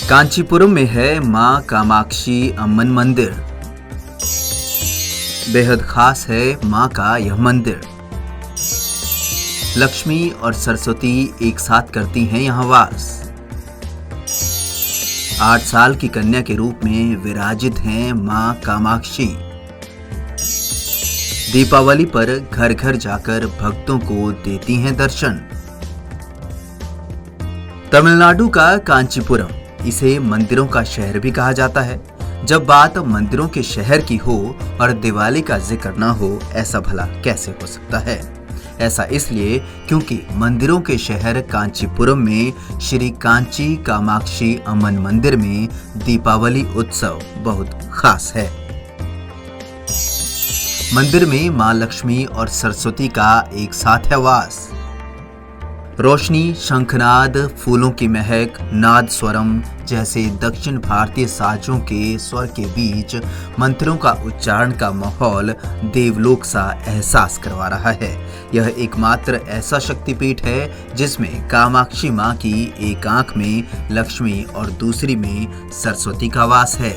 कांचीपुरम में है मां कामाक्षी अम्मन मंदिर। बेहद खास है मां का यह मंदिर। लक्ष्मी और सरस्वती एक साथ करती हैं यहाँ वास। 8 साल की कन्या के रूप में विराजित हैं मां कामाक्षी। दीपावली पर घर घर जाकर भक्तों को देती हैं दर्शन। तमिलनाडु का कांचीपुरम, इसे मंदिरों का शहर भी कहा जाता है। जब बात मंदिरों के शहर की हो और दिवाली का जिक्र ना हो, ऐसा भला कैसे हो सकता है? ऐसा इसलिए क्योंकि मंदिरों के शहर कांचीपुरम में श्री कांची कामाक्षी अम्मन मंदिर में दीपावली उत्सव बहुत खास है। मंदिर में मां लक्ष्मी और सरस्वती का एक साथ है वास। रोशनी, शंखनाद, फूलों की महक, नाद स्वरम जैसे दक्षिण भारतीय साजों के स्वर के बीच मंत्रों का उच्चारण का माहौल देवलोक सा एहसास करवा रहा है। यह एकमात्र ऐसा शक्तिपीठ है जिसमें कामाक्षी मां की एक आंख में लक्ष्मी और दूसरी में सरस्वती का वास है।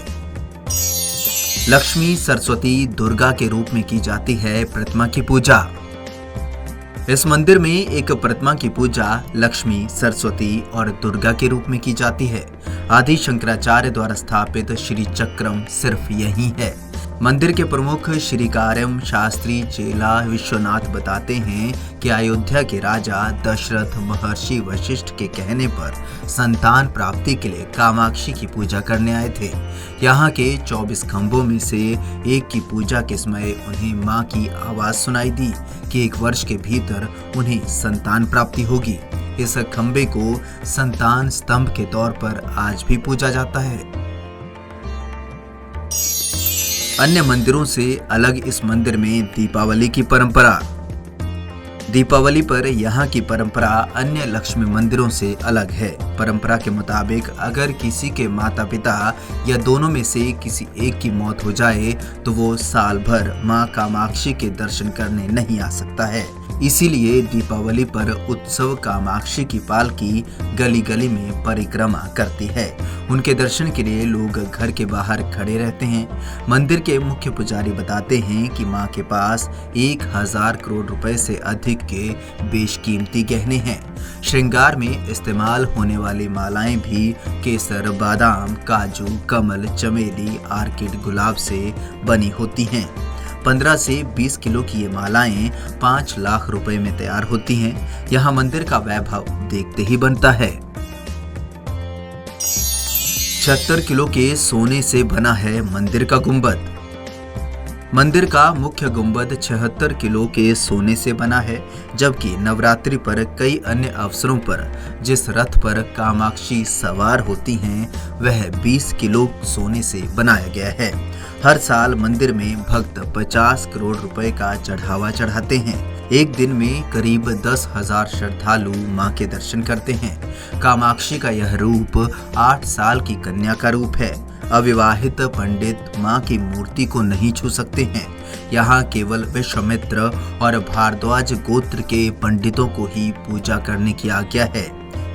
लक्ष्मी सरस्वती दुर्गा के रूप में की जाती है प्रतिमा की पूजा। इस मंदिर में एक प्रतिमा की पूजा लक्ष्मी, सरस्वती और दुर्गा के रूप में की जाती है। आदि शंकराचार्य द्वारा स्थापित श्री चक्रम सिर्फ यही है। मंदिर के प्रमुख श्री कार्यम शास्त्री चेला विश्वनाथ बताते हैं कि अयोध्या के राजा दशरथ महर्षि वशिष्ठ के कहने पर संतान प्राप्ति के लिए कामाक्षी की पूजा करने आए थे। यहाँ के 24 खंभों में से एक की पूजा के समय उन्हें मां की आवाज सुनाई दी कि 1 वर्ष के भीतर उन्हें संतान प्राप्ति होगी। इस खंभे को संतान स्तंभ के तौर पर आज भी पूजा जाता है। अन्य मंदिरों से अलग इस मंदिर में दीपावली की परंपरा। दीपावली पर यहाँ की परंपरा अन्य लक्ष्मी मंदिरों से अलग है। परंपरा के मुताबिक अगर किसी के माता पिता या दोनों में से किसी एक की मौत हो जाए तो वो साल भर मां कामाक्षी के दर्शन करने नहीं आ सकता है। इसीलिए दीपावली पर उत्सव कामाक्षी की पालकी गली गली में परिक्रमा करती है। उनके दर्शन के लिए लोग घर के बाहर खड़े रहते हैं। मंदिर के मुख्य पुजारी बताते हैं कि मां के पास 1000 करोड़ रुपए से अधिक के बेशकीमती गहने हैं। श्रृंगार में इस्तेमाल होने वाली मालाएं भी केसर, बादाम, काजू, कमल, चमेली, आर्किड, गुलाब से बनी होती हैं। 15 से 20 किलो की ये मालाएं 5 लाख रुपए में तैयार होती हैं। यहाँ मंदिर का वैभव देखते ही बनता है। 76 किलो के सोने से बना है मंदिर का गुंबद। मंदिर का मुख्य गुंबद 76 किलो के सोने से बना है, जबकि नवरात्रि पर कई अन्य अवसरों पर जिस रथ पर कामाक्षी सवार होती हैं वह 20 किलो सोने से बनाया गया है। हर साल मंदिर में भक्त 50 करोड़ रुपए का चढ़ावा चढ़ाते हैं। एक दिन में करीब 10,000 श्रद्धालु मां के दर्शन करते हैं। कामाक्षी का यह रूप 8 साल की कन्या का रूप है। अविवाहित पंडित मां की मूर्ति को नहीं छू सकते हैं। यहाँ केवल विश्वामित्र और भारद्वाज गोत्र के पंडितों को ही पूजा करने की आज्ञा है।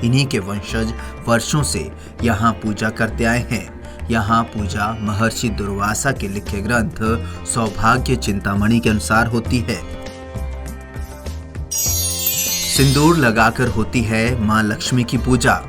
इन्हीं के वंशज वर्षों से यहाँ पूजा करते आए हैं। यहाँ पूजा महर्षि दुर्वासा के लिखे ग्रंथ सौभाग्य चिंतामणि के अनुसार होती है। सिंदूर लगाकर होती है मां लक्ष्मी की पूजा।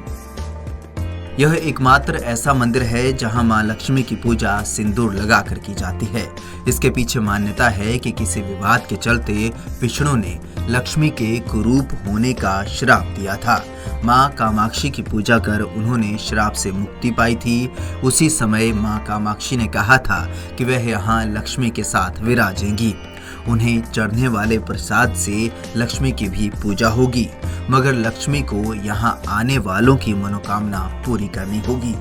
यह एकमात्र ऐसा मंदिर है जहां मां लक्ष्मी की पूजा सिंदूर लगाकर की जाती है। इसके पीछे मान्यता है कि किसी विवाद के चलते विष्णु ने लक्ष्मी के कुरूप होने का श्राप दिया था। मां कामाक्षी की पूजा कर उन्होंने श्राप से मुक्ति पाई थी। उसी समय मां कामाक्षी ने कहा था कि वह यहाँ लक्ष्मी के साथ विराजेंगी। उन्हें चढ़ने वाले प्रसाद से लक्ष्मी की भी पूजा होगी, मगर लक्ष्मी को यहाँ आने वालों की मनोकामना पूरी करनी होगी।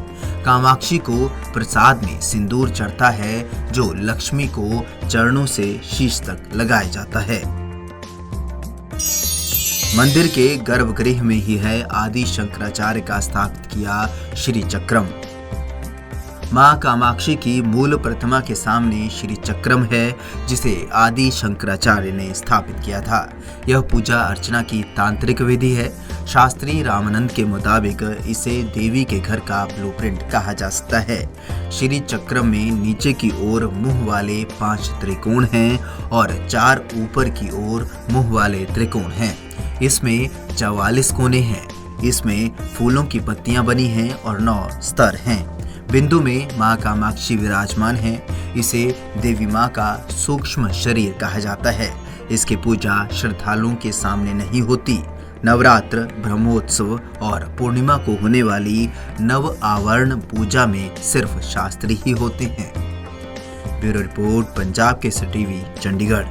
कामाक्षी को प्रसाद में सिंदूर चढ़ता है जो लक्ष्मी को चरणों से शीश तक लगाया जाता है। मंदिर के गर्भगृह में ही है आदि शंकराचार्य का स्थापित किया श्री चक्रम। मां कामाक्षी की मूल प्रतिमा के सामने श्री चक्रम है, जिसे आदि शंकराचार्य ने स्थापित किया था। यह पूजा अर्चना की तांत्रिक विधि है। शास्त्री रामानंद के मुताबिक इसे देवी के घर का ब्लूप्रिंट कहा जा सकता है। श्री चक्र में नीचे की ओर मुंह वाले 5 त्रिकोण हैं और 4 ऊपर की ओर मुंह वाले त्रिकोण हैं। इसमें 44 कोने हैं। इसमें फूलों की पत्तियां बनी हैं और 9 स्तर हैं। बिंदु में मां कामाक्षी विराजमान है। इसे देवी मां का सूक्ष्म शरीर कहा जाता है। इसकी पूजा श्रद्धालुओं के सामने नहीं होती। नवरात्र, ब्रह्मोत्सव और पूर्णिमा को होने वाली नव आवरण पूजा में सिर्फ शास्त्री ही होते हैं। Bureau report, Punjab Kesari TV, Chandigarh.